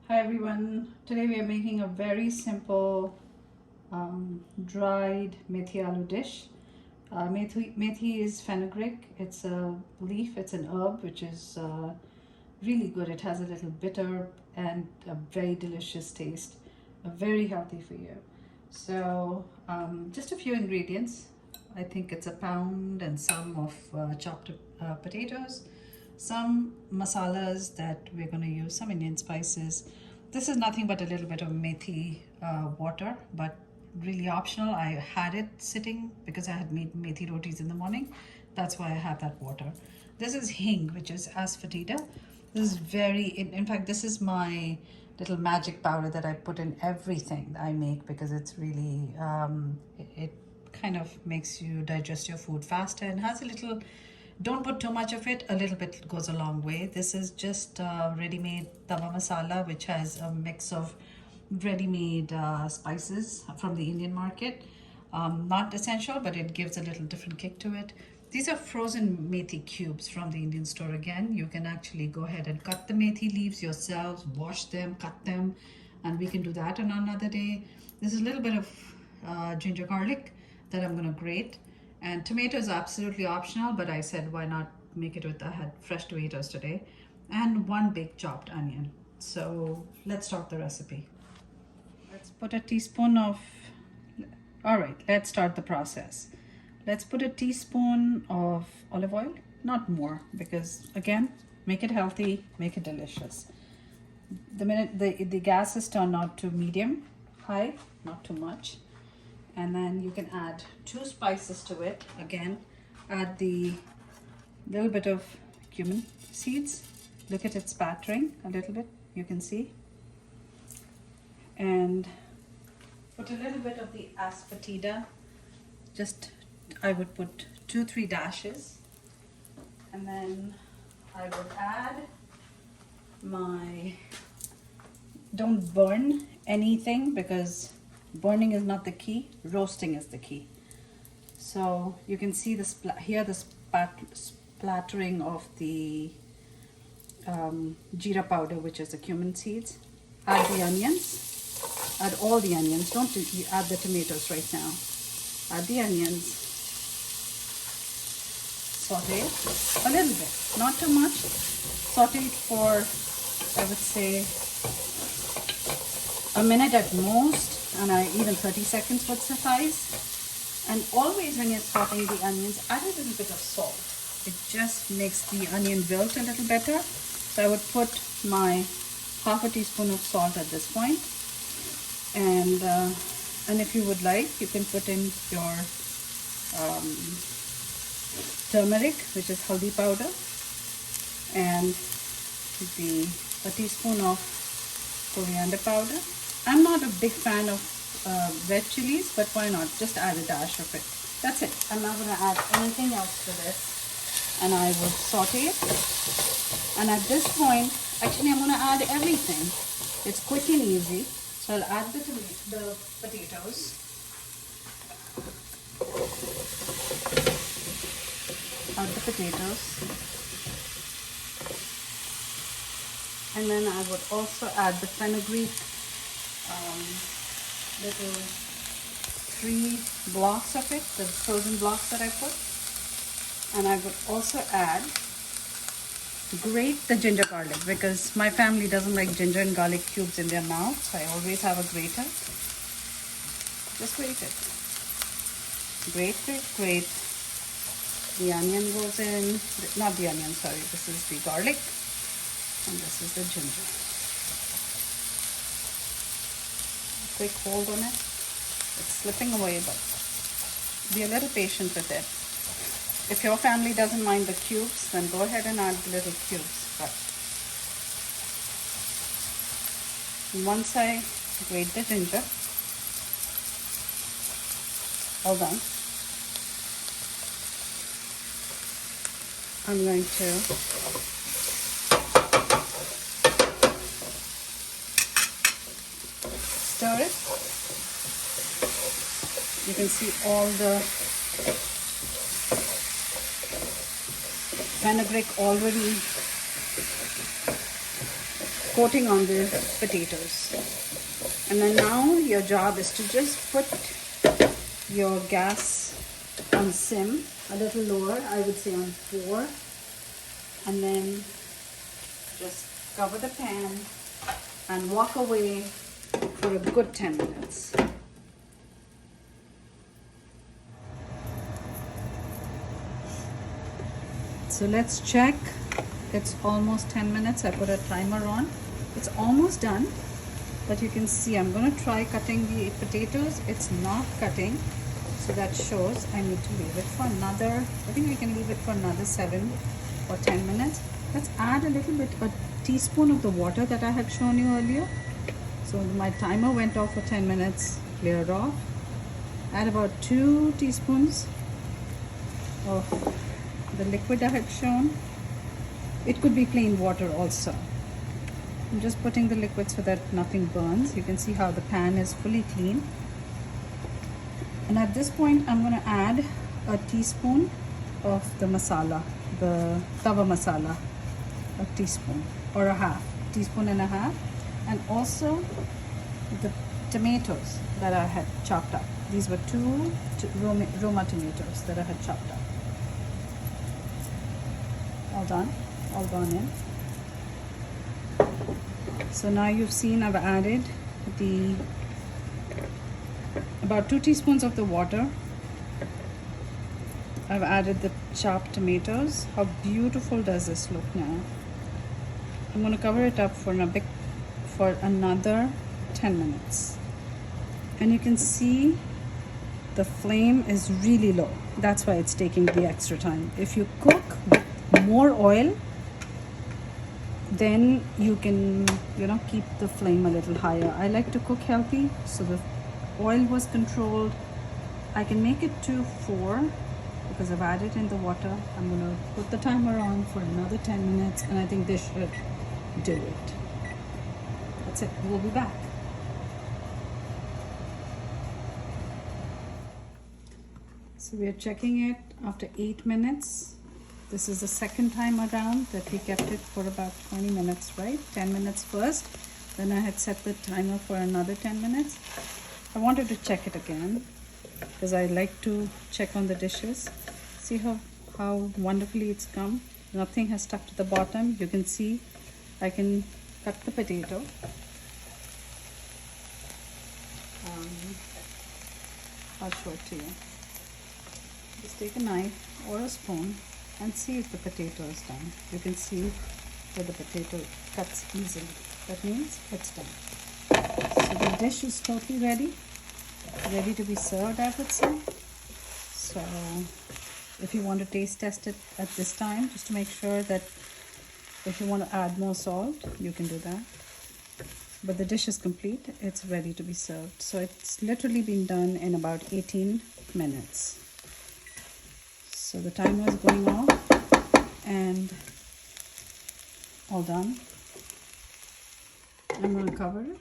Hi everyone. Today we are making a very simple dried methi aloo dish. Methi is fenugreek. It's a leaf. It's an herb which is really good. It has a little bitter and a very delicious taste. Very healthy for you. So just a few ingredients. I think it's a pound and some of chopped potatoes, some masalas that we're going to use, some Indian spices. This is nothing but a little bit of methi water, but really optional. I had it sitting because I had made methi rotis in the morning. That's why I have that water. This is hing, which is asafoetida. This is in fact, this is my little magic powder that I put in everything I make because it's really, it kind of makes you digest your food faster and has a little, don't put too much of it, a little bit goes a long way. This is just ready-made tawa masala, which has a mix of ready-made spices from the Indian market. Not essential, but it gives a little different kick to it. These are frozen methi cubes from the Indian store again. You can actually go ahead and cut the methi leaves yourselves, wash them, cut them, and we can do that on another day. This is a little bit of ginger garlic that I'm going to grate. And tomato is absolutely optional, but I said why not make it with, I had fresh tomatoes today. And one big chopped onion. So let's start the recipe. Let's put a teaspoon of, all right, let's start the process. Let's put a teaspoon of olive oil, not more, because again, make it healthy, make it delicious. The minute the gas is turned on to medium, high, not too much. And then you can add 2 spices to it. Again, add the little bit of cumin seeds. Look at it spattering a little bit, you can see. And put a little bit of the asafoetida. Just, I would put 2-3 dashes. And then I would add my, don't burn anything because burning is not the key, roasting is the key. So you can see the splattering of the jeera powder, which is the cumin seeds. Add the onions, add all the onions, don't add the tomatoes right now. Add the onions, saute a little bit, not too much. Saute it for, I would say, a minute at most, and even 30 seconds would suffice. And always when you're sauteing the onions, add a little bit of salt. It just makes the onion wilt a little better. So I would put my half a teaspoon of salt at this point. And if you would like, you can put in your turmeric, which is haldi powder, and a teaspoon of coriander powder. I'm not a big fan of red chilies, but why not? Just add a dash of it. That's it. I'm not going to add anything else to this. And I would saute it. And at this point, actually I'm going to add everything. It's quick and easy. So I'll add the potatoes. Add the potatoes. And then I would also add the fenugreek, little 3 blocks of it, the frozen blocks that I put. And I would also grate the ginger garlic because my family doesn't like ginger and garlic cubes in their mouth, so I always have a grater. Just grate it. Grate. The onion goes in, not the onion, sorry, this is the garlic, and this is the ginger. Quick hold on it. It's slipping away, but be a little patient with it. If your family doesn't mind the cubes, then go ahead and add the little cubes. But once I grate the ginger, all done, I'm going to stir it. You can see all the fenugreek already coating on the potatoes. And then now your job is to just put your gas on sim, a little lower, I would say on 4, and then just cover the pan and walk away for a good 10 minutes. So let's check. It's almost 10 minutes. I put a timer on. It's almost done, but you can see I'm going to try cutting the potatoes. It's not cutting, so that shows I need to leave it for another, I think I can leave it for another 7 or 10 minutes. Let's add a little bit, a teaspoon of the water that I had shown you earlier. So my timer went off for 10 minutes, cleared off. Add about 2 teaspoons of the liquid I had shown. It could be plain water also. I'm just putting the liquid so that nothing burns. You can see how the pan is fully clean. And at this point, I'm going to add a teaspoon of the masala, the tawa masala, a teaspoon or a half, teaspoon and a half, and also the tomatoes that I had chopped up. These were 2 Roma tomatoes that I had chopped up. All done, all gone in. So now you've seen I've added the about 2 teaspoons of the water. I've added the chopped tomatoes. How beautiful does this look now? I'm going to cover it up for another 10 minutes. And you can see the flame is really low. That's why it's taking the extra time. If you cook with more oil, then you can, keep the flame a little higher. I like to cook healthy, so the oil was controlled. I can make it to 4 because I've added in the water. I'm going to put the timer on for another 10 minutes, and I think this should do it. That's it. We'll be back. So we are checking it after 8 minutes. This is the second time around that we kept it for about 20 minutes, right? 10 minutes first. Then I had set the timer for another 10 minutes. I wanted to check it again because I like to check on the dishes. See how wonderfully it's come. Nothing has stuck to the bottom. You can see I can cut the potato. I'll show it to you. Just take a knife or a spoon and see if the potato is done. You can see that the potato cuts easily. That means it's done. So the dish is totally ready to be served, I would say. So if you want to taste test it at this time, just to make sure that if you want to add more salt, you can do that. But the dish is complete. It's ready to be served. So it's literally been done in about 18 minutes. So the timer is going off and all done. I'm going to cover it.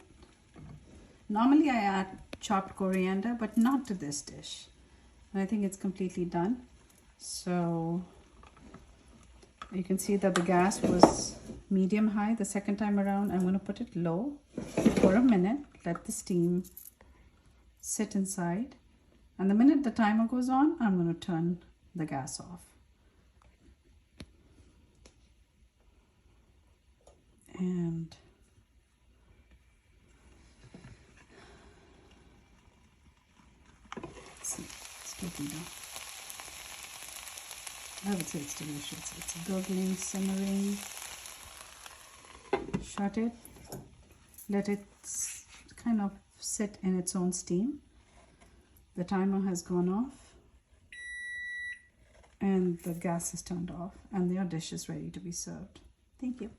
Normally I add chopped coriander, but not to this dish. And I think it's completely done. So you can see that the gas was medium high the second time around. I'm going to put it low for a minute, let the steam sit inside. And the minute the timer goes on, I'm going to turn the gas off. And see, it's totally done. I would say it's delicious. It's gurgling, simmering. Shut it. Let it kind of sit in its own steam. The timer has gone off. And the gas is turned off. And your dish is ready to be served. Thank you.